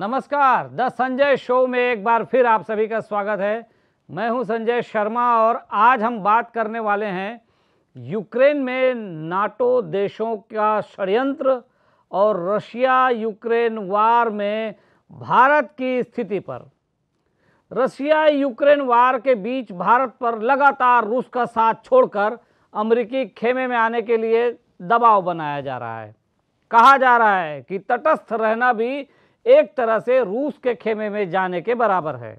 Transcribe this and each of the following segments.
नमस्कार, the Sanjay show में एक बार फिर आप सभी का स्वागत है। मैं हूं संजय शर्मा और आज हम बात करने वाले हैं यूक्रेन में नाटो देशों का षड्यंत्र और रशिया यूक्रेन वार में भारत की स्थिति पर। रशिया यूक्रेन वार के बीच भारत पर लगातार रूस का साथ छोड़कर अमेरिकी खेमे में आने के लिए दबाव बनाया जा रहा है। कहा जा रहा है कि तटस्थ रहना भी एक तरह से रूस के खेमे में जाने के बराबर है।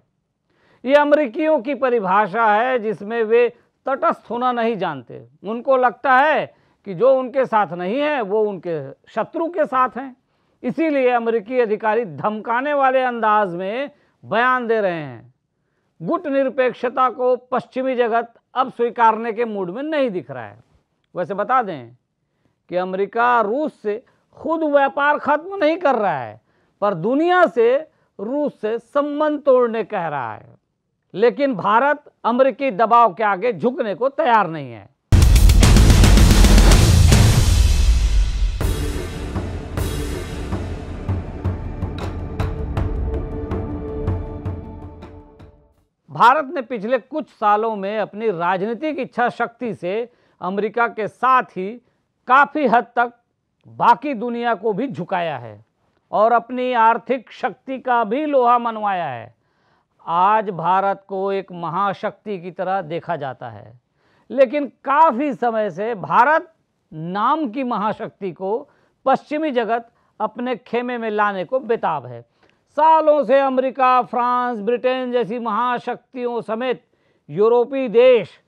ये अमेरिकियों की परिभाषा है जिसमें वे तटस्थ होना नहीं जानते। उनको लगता है कि जो उनके साथ नहीं है वो उनके शत्रु के साथ हैं। इसीलिए अमेरिकी अधिकारी धमकाने वाले अंदाज में बयान दे रहे हैं। गुट निरपेक्षता को पश्चिमी जगत अब स्वीकारने के मूड में नहीं दिख रहा है। वैसे बता दें कि अमेरिका रूस से खुद व्यापार खत्म नहीं कर रहा है, पर दुनिया से रूस से संबंध तोड़ने कह रहा है। लेकिन भारत अमेरिकी दबाव के आगे झुकने को तैयार नहीं है। भारत ने पिछले कुछ सालों में अपनी राजनीतिक इच्छा शक्ति से अमेरिका के साथ ही काफी हद तक बाकी दुनिया को भी झुकाया है और अपनी आर्थिक शक्ति का भी लोहा मनवाया है। आज भारत को एक महाशक्ति की तरह देखा जाता है, लेकिन काफ़ी समय से भारत नाम की महाशक्ति को पश्चिमी जगत अपने खेमे में लाने को बेताब है। सालों से अमेरिका, फ्रांस, ब्रिटेन जैसी महाशक्तियों समेत यूरोपीय देश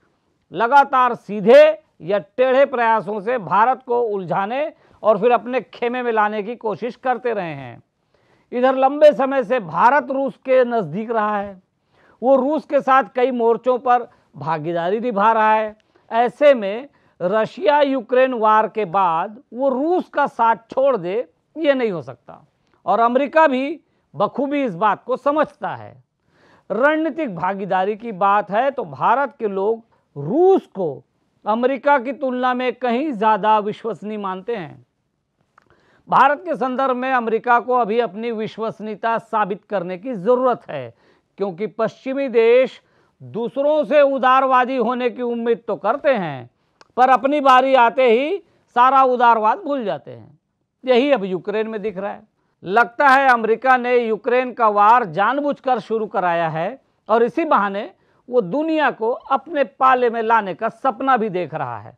लगातार सीधे या टेढ़े प्रयासों से भारत को उलझाने और फिर अपने खेमे में लाने की कोशिश करते रहे हैं। इधर लंबे समय से भारत रूस के नज़दीक रहा है। वो रूस के साथ कई मोर्चों पर भागीदारी निभा रहा है। ऐसे में रशिया यूक्रेन वार के बाद वो रूस का साथ छोड़ दे, ये नहीं हो सकता और अमेरिका भी बखूबी इस बात को समझता है। रणनीतिक भागीदारी की बात है तो भारत के लोग रूस को अमेरिका की तुलना में कहीं ज़्यादा विश्वसनीय मानते हैं। भारत के संदर्भ में अमेरिका को अभी अपनी विश्वसनीयता साबित करने की ज़रूरत है, क्योंकि पश्चिमी देश दूसरों से उदारवादी होने की उम्मीद तो करते हैं, पर अपनी बारी आते ही सारा उदारवाद भूल जाते हैं। यही अब यूक्रेन में दिख रहा है। लगता है अमेरिका ने यूक्रेन का वार जानबूझकर शुरू कराया है और इसी बहाने वो दुनिया को अपने पाले में लाने का सपना भी देख रहा है।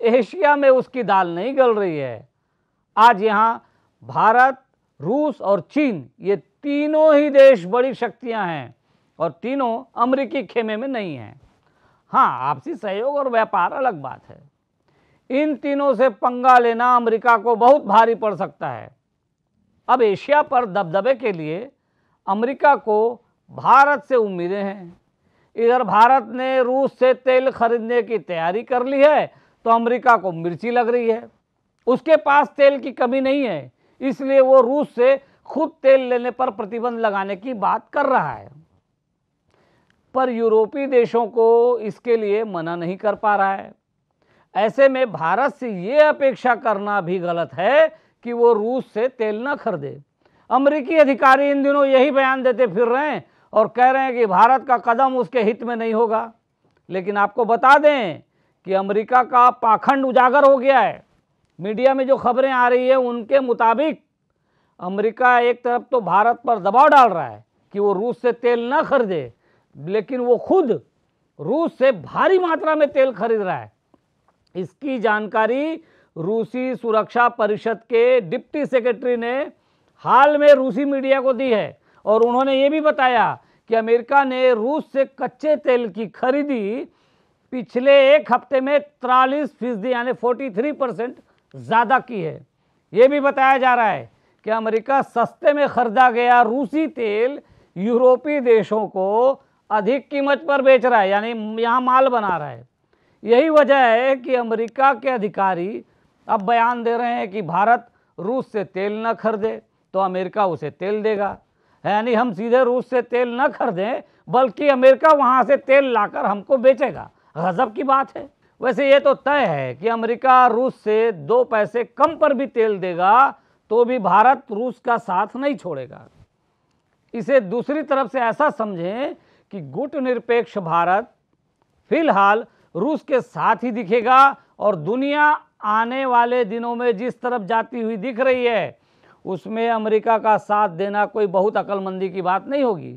एशिया में उसकी दाल नहीं गल रही है। आज यहाँ भारत, रूस और चीन, ये तीनों ही देश बड़ी शक्तियां हैं और तीनों अमेरिकी खेमे में नहीं हैं। हाँ, आपसी सहयोग और व्यापार अलग बात है। इन तीनों से पंगा लेना अमेरिका को बहुत भारी पड़ सकता है। अब एशिया पर दबदबे के लिए अमेरिका को भारत से उम्मीदें हैं। इधर भारत ने रूस से तेल खरीदने की तैयारी कर ली है तो अमेरिका को मिर्ची लग रही है। उसके पास तेल की कमी नहीं है, इसलिए वो रूस से खुद तेल लेने पर प्रतिबंध लगाने की बात कर रहा है, पर यूरोपीय देशों को इसके लिए मना नहीं कर पा रहा है। ऐसे में भारत से ये अपेक्षा करना भी गलत है कि वो रूस से तेल न खरीदे। अमेरिकी अधिकारी इन दिनों यही बयान देते फिर रहे हैं और कह रहे हैं कि भारत का कदम उसके हित में नहीं होगा। लेकिन आपको बता दें कि अमेरिका का पाखंड उजागर हो गया है। मीडिया में जो खबरें आ रही है उनके मुताबिक अमेरिका एक तरफ तो भारत पर दबाव डाल रहा है कि वो रूस से तेल न खरीदे, लेकिन वो खुद रूस से भारी मात्रा में तेल खरीद रहा है। इसकी जानकारी रूसी सुरक्षा परिषद के डिप्टी सेक्रेटरी ने हाल में रूसी मीडिया को दी है और उन्होंने ये भी बताया कि अमेरिका ने रूस से कच्चे तेल की खरीदी पिछले एक हफ्ते में 43% यानी 43% ज़्यादा की है। ये भी बताया जा रहा है कि अमेरिका सस्ते में खरीदा गया रूसी तेल यूरोपीय देशों को अधिक कीमत पर बेच रहा है, यानी यहाँ माल बना रहा है। यही वजह है कि अमेरिका के अधिकारी अब बयान दे रहे हैं कि भारत रूस से तेल न खरीदे तो अमेरिका उसे तेल देगा, यानी हम सीधे रूस से तेल न खरीदें बल्कि अमेरिका वहाँ से तेल लाकर हमको बेचेगा। गजब की बात है। वैसे ये तो तय है कि अमेरिका रूस से 2 पैसे कम पर भी तेल देगा तो भी भारत रूस का साथ नहीं छोड़ेगा। इसे दूसरी तरफ से ऐसा समझें कि गुटनिरपेक्ष भारत फिलहाल रूस के साथ ही दिखेगा और दुनिया आने वाले दिनों में जिस तरफ जाती हुई दिख रही है उसमें अमेरिका का साथ देना कोई बहुत अक्लमंदी की बात नहीं होगी,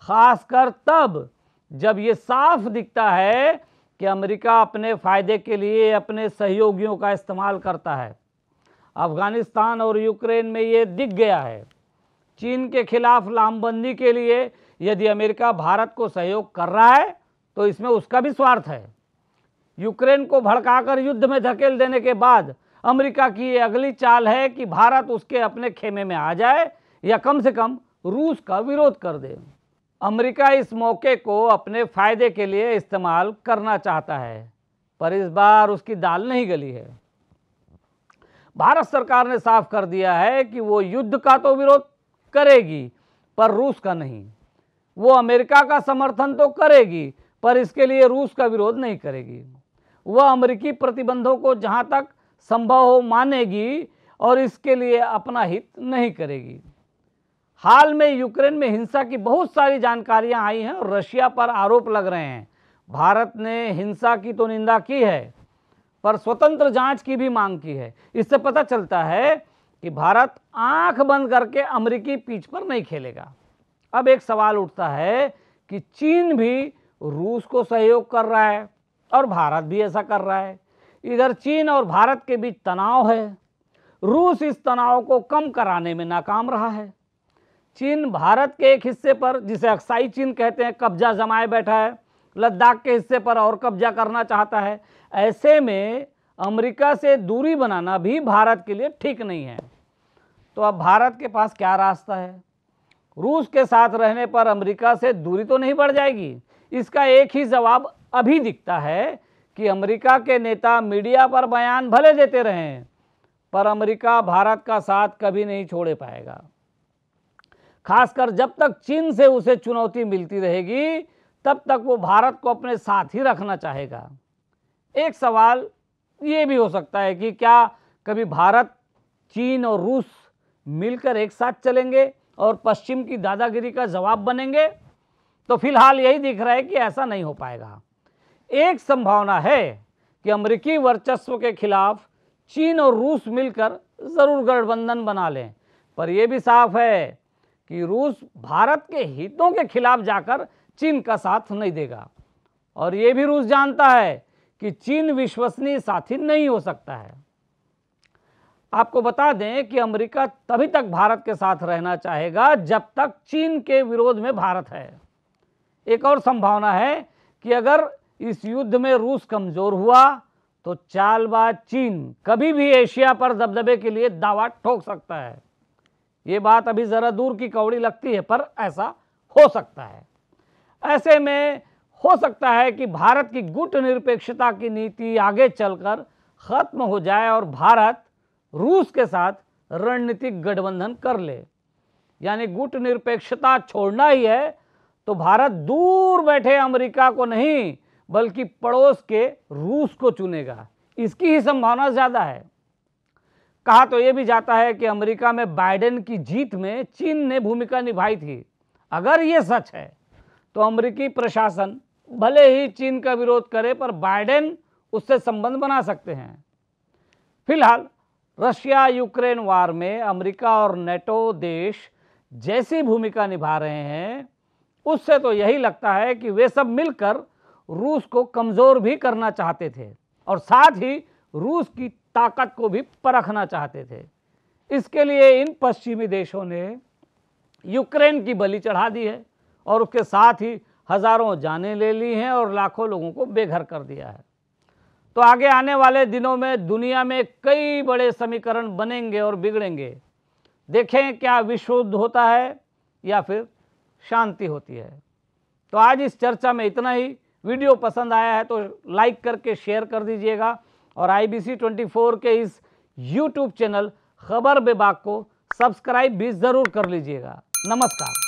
खासकर तब जब ये साफ दिखता है कि अमेरिका अपने फायदे के लिए अपने सहयोगियों का इस्तेमाल करता है। अफगानिस्तान और यूक्रेन में ये दिख गया है। चीन के खिलाफ लामबंदी के लिए यदि अमेरिका भारत को सहयोग कर रहा है तो इसमें उसका भी स्वार्थ है। यूक्रेन को भड़काकर युद्ध में धकेल देने के बाद अमेरिका की ये अगली चाल है कि भारत उसके अपने खेमे में आ जाए या कम से कम रूस का विरोध कर दे। अमेरिका इस मौके को अपने फायदे के लिए इस्तेमाल करना चाहता है, पर इस बार उसकी दाल नहीं गली है। भारत सरकार ने साफ कर दिया है कि वो युद्ध का तो विरोध करेगी पर रूस का नहीं। वो अमेरिका का समर्थन तो करेगी पर इसके लिए रूस का विरोध नहीं करेगी। वह अमेरिकी प्रतिबंधों को जहां तक संभव हो मानेगी और इसके लिए अपना हित नहीं करेगी। हाल में यूक्रेन में हिंसा की बहुत सारी जानकारियां आई हैं और रशिया पर आरोप लग रहे हैं। भारत ने हिंसा की तो निंदा की है पर स्वतंत्र जांच की भी मांग की है। इससे पता चलता है कि भारत आंख बंद करके अमेरिकी पिच पर नहीं खेलेगा। अब एक सवाल उठता है कि चीन भी रूस को सहयोग कर रहा है और भारत भी ऐसा कर रहा है। इधर चीन और भारत के बीच तनाव है। रूस इस तनाव को कम कराने में नाकाम रहा है। चीन भारत के एक हिस्से पर, जिसे अक्साई चीन कहते हैं, कब्जा जमाए बैठा है। लद्दाख के हिस्से पर और कब्जा करना चाहता है। ऐसे में अमेरिका से दूरी बनाना भी भारत के लिए ठीक नहीं है। तो अब भारत के पास क्या रास्ता है? रूस के साथ रहने पर अमेरिका से दूरी तो नहीं बढ़ जाएगी। इसका एक ही जवाब अभी दिखता है कि अमेरिका के नेता मीडिया पर बयान भले देते रहें पर अमेरिका भारत का साथ कभी नहीं छोड़े पाएगा। खासकर जब तक चीन से उसे चुनौती मिलती रहेगी तब तक वो भारत को अपने साथ ही रखना चाहेगा। एक सवाल ये भी हो सकता है कि क्या कभी भारत, चीन और रूस मिलकर एक साथ चलेंगे और पश्चिम की दादागिरी का जवाब बनेंगे? तो फिलहाल यही दिख रहा है कि ऐसा नहीं हो पाएगा। एक संभावना है कि अमेरिकी वर्चस्व के खिलाफ चीन और रूस मिलकर जरूर गठबंधन बना लें, पर यह भी साफ है कि रूस भारत के हितों के खिलाफ जाकर चीन का साथ नहीं देगा। और यह भी रूस जानता है कि चीन विश्वसनीय साथी नहीं हो सकता है। आपको बता दें कि अमेरिका तभी तक भारत के साथ रहना चाहेगा जब तक चीन के विरोध में भारत है। एक और संभावना है कि अगर इस युद्ध में रूस कमजोर हुआ तो चालबाज चीन कभी भी एशिया पर दबदबे के लिए दावा ठोक सकता है। ये बात अभी जरा दूर की कौड़ी लगती है पर ऐसा हो सकता है। ऐसे में हो सकता है कि भारत की गुटनिरपेक्षता की नीति आगे चलकर खत्म हो जाए और भारत रूस के साथ रणनीतिक गठबंधन कर ले। यानी गुटनिरपेक्षता छोड़ना ही है तो भारत दूर बैठे अमेरिका को नहीं बल्कि पड़ोस के रूस को चुनेगा। इसकी ही संभावना ज़्यादा है। कहा तो यह भी जाता है कि अमेरिका में बाइडेन की जीत में चीन ने भूमिका निभाई थी। अगर ये सच है तो अमेरिकी प्रशासन भले ही चीन का विरोध करे पर बाइडेन उससे संबंध बना सकते हैं। फिलहाल रशिया यूक्रेन वार में अमेरिका और नेटो देश जैसी भूमिका निभा रहे हैं उससे तो यही लगता है कि वे सब मिलकर रूस को कमज़ोर भी करना चाहते थे और साथ ही रूस की ताकत को भी परखना चाहते थे। इसके लिए इन पश्चिमी देशों ने यूक्रेन की बलि चढ़ा दी है और उसके साथ ही हज़ारों जानें ले ली हैं और लाखों लोगों को बेघर कर दिया है। तो आगे आने वाले दिनों में दुनिया में कई बड़े समीकरण बनेंगे और बिगड़ेंगे। देखें क्या विश्व युद्ध होता है या फिर शांति होती है। तो आज इस चर्चा में इतना ही। वीडियो पसंद आया है तो लाइक करके शेयर कर दीजिएगा और IBC 24 के इस YouTube चैनल खबर बेबाक को सब्सक्राइब भी ज़रूर कर लीजिएगा। नमस्कार।